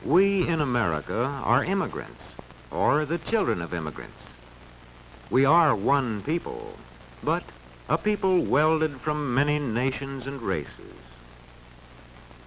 We in America are immigrants, or the children of immigrants. We are one people, but a people welded from many nations and races.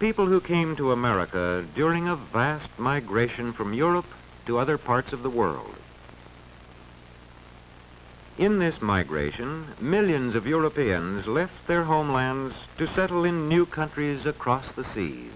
People who came to America during a vast migration from Europe to other parts of the world. In this migration, millions of Europeans left their homelands to settle in new countries across the seas.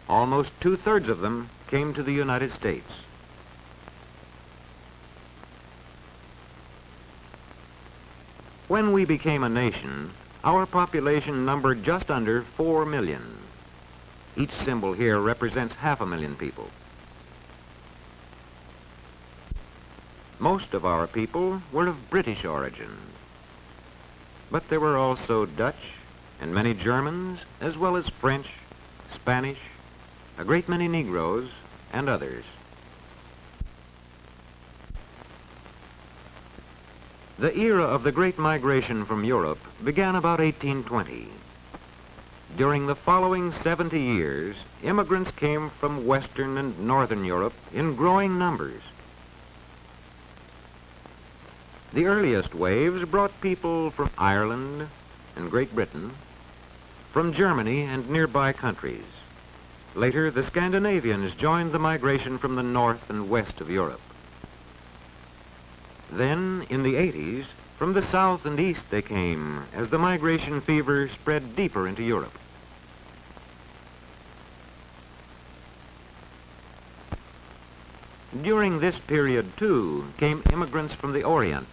Almost 2/3 of them came to the United States. When we became a nation, our population numbered just under 4 million. Each symbol here represents 500,000 people. Most of our people were of British origin, but there were also Dutch and many Germans, as well as French, Spanish, a great many Negroes, and others. The era of the Great Migration from Europe began about 1820. During the following 70 years, immigrants came from Western and Northern Europe in growing numbers. The earliest waves brought people from Ireland and Great Britain, from Germany and nearby countries. Later, the Scandinavians joined the migration from the north and west of Europe. Then, in the 80s, from the south and east they came as the migration fever spread deeper into Europe. During this period, too, came immigrants from the Orient.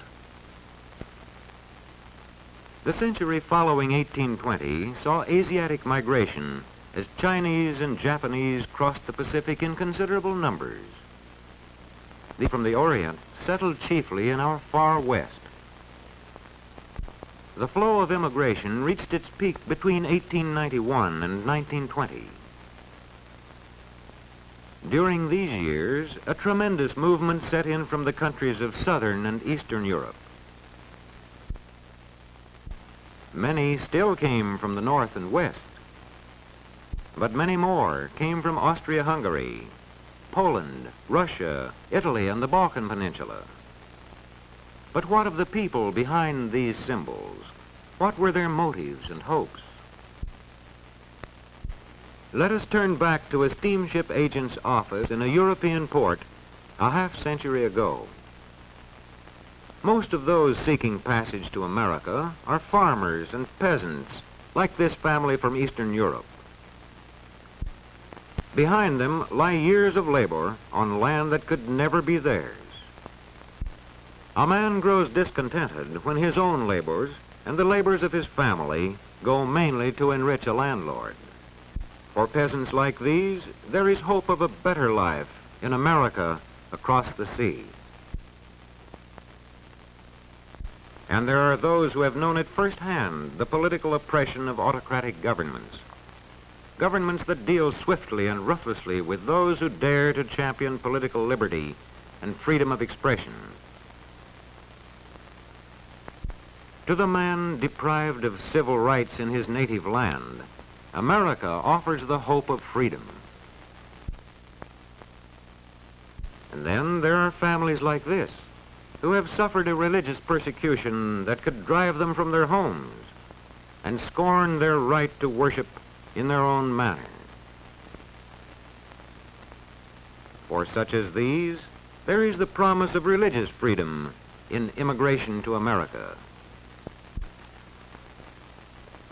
The century following 1820 saw Asiatic migration as Chinese and Japanese crossed the Pacific in considerable numbers. They from the Orient settled chiefly in our far west. The flow of immigration reached its peak between 1891 and 1920. During these years, a tremendous movement set in from the countries of southern and eastern Europe. Many still came from the north and west, but many more came from Austria-Hungary, Poland, Russia, Italy, and the Balkan Peninsula. But what of the people behind these symbols? What were their motives and hopes? Let us turn back to a steamship agent's office in a European port a half-century ago. Most of those seeking passage to America are farmers and peasants, like this family from Eastern Europe. Behind them lie years of labor on land that could never be theirs. A man grows discontented when his own labors and the labors of his family go mainly to enrich a landlord. For peasants like these, there is hope of a better life in America across the sea. And there are those who have known at firsthand the political oppression of autocratic governments. Governments that deal swiftly and ruthlessly with those who dare to champion political liberty and freedom of expression. To the man deprived of civil rights in his native land, America offers the hope of freedom. And then there are families like this, who have suffered a religious persecution that could drive them from their homes and scorn their right to worship in their own manner. For such as these, there is the promise of religious freedom in immigration to America.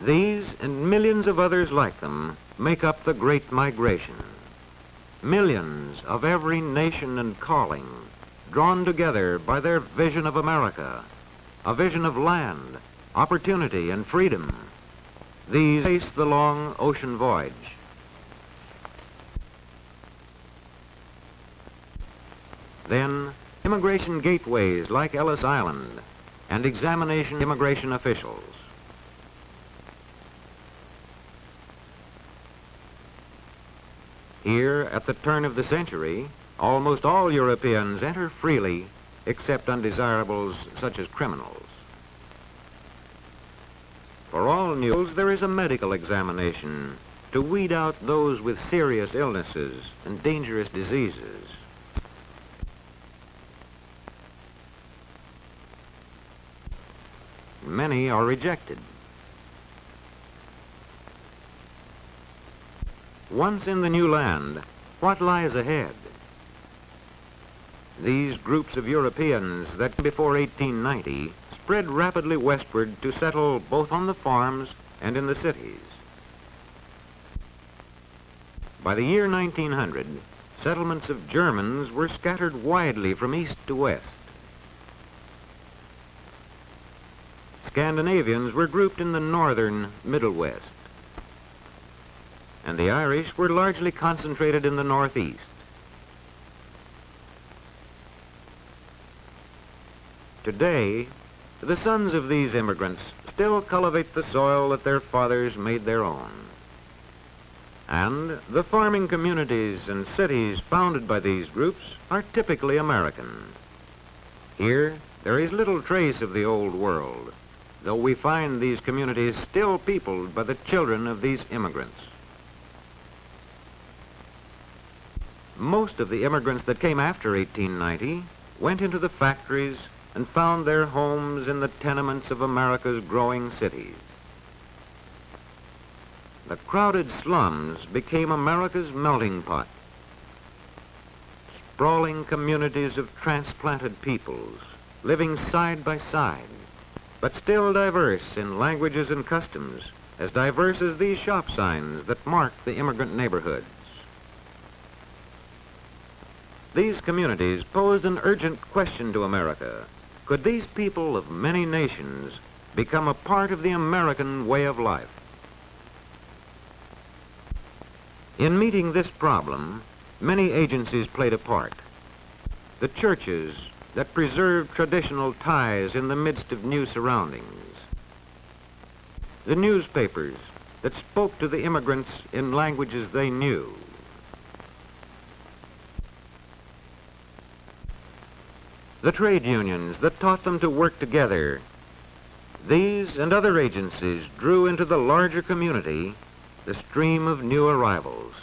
These and millions of others like them make up the Great Migration. Millions of every nation and calling, drawn together by their vision of America, a vision of land, opportunity, and freedom. These face the long ocean voyage. Then, immigration gateways like Ellis Island and examination immigration officials. Here, at the turn of the century, almost all Europeans enter freely, except undesirables such as criminals. For all mules, there is a medical examination to weed out those with serious illnesses and dangerous diseases. Many are rejected. Once in the new land, what lies ahead? These groups of Europeans that before 1890 spread rapidly westward to settle both on the farms and in the cities. By the year 1900, settlements of Germans were scattered widely from east to west. Scandinavians were grouped in the northern Middle West, and the Irish were largely concentrated in the northeast. Today, the sons of these immigrants still cultivate the soil that their fathers made their own. And the farming communities and cities founded by these groups are typically American. Here, there is little trace of the old world, though we find these communities still peopled by the children of these immigrants. Most of the immigrants that came after 1890 went into the factories and found their homes in the tenements of America's growing cities. The crowded slums became America's melting pot. Sprawling communities of transplanted peoples living side by side, but still diverse in languages and customs, as diverse as these shop signs that mark the immigrant neighborhoods. These communities posed an urgent question to America. Could these people of many nations become a part of the American way of life? In meeting this problem, many agencies played a part. The churches that preserved traditional ties in the midst of new surroundings. The newspapers that spoke to the immigrants in languages they knew. The trade unions that taught them to work together. These and other agencies drew into the larger community the stream of new arrivals.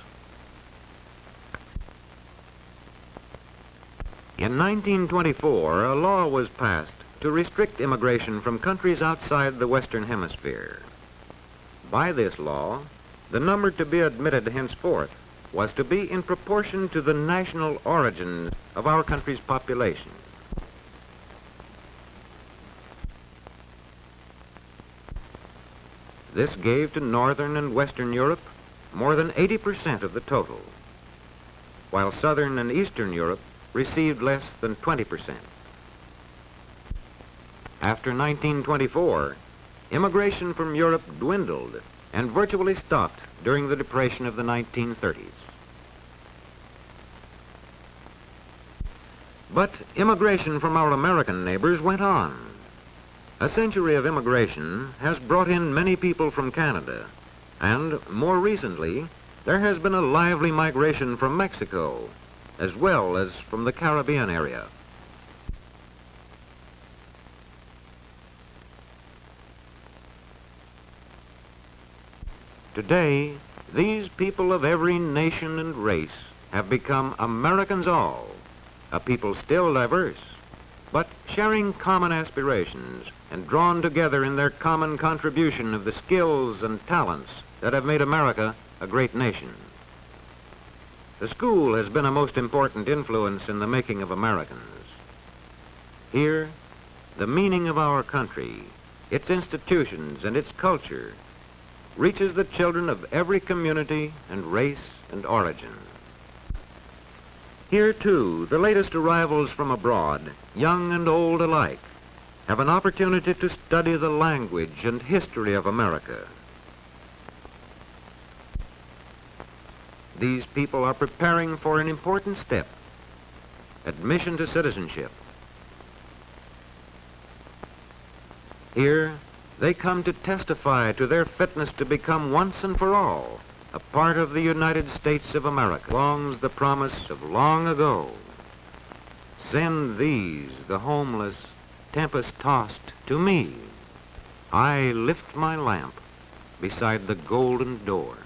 In 1924, a law was passed to restrict immigration from countries outside the Western Hemisphere. By this law, the number to be admitted henceforth was to be in proportion to the national origins of our country's population. This gave to Northern and Western Europe more than 80% of the total, while Southern and Eastern Europe received less than 20%. After 1924, immigration from Europe dwindled and virtually stopped during the Depression of the 1930s. But immigration from our American neighbors went on. A century of immigration has brought in many people from Canada, and more recently, there has been a lively migration from Mexico, as well as from the Caribbean area. Today, these people of every nation and race have become Americans all, a people still diverse, but sharing common aspirations and drawn together in their common contribution of the skills and talents that have made America a great nation. The school has been a most important influence in the making of Americans. Here, the meaning of our country, its institutions, and its culture reaches the children of every community and race and origin. Here, too, the latest arrivals from abroad, young and old alike, have an opportunity to study the language and history of America. These people are preparing for an important step, admission to citizenship. Here, they come to testify to their fitness to become once and for all a part of the United States of America. Belongs the promise of long ago. Send these, the homeless, tempest-tossed, to me. I lift my lamp beside the golden door.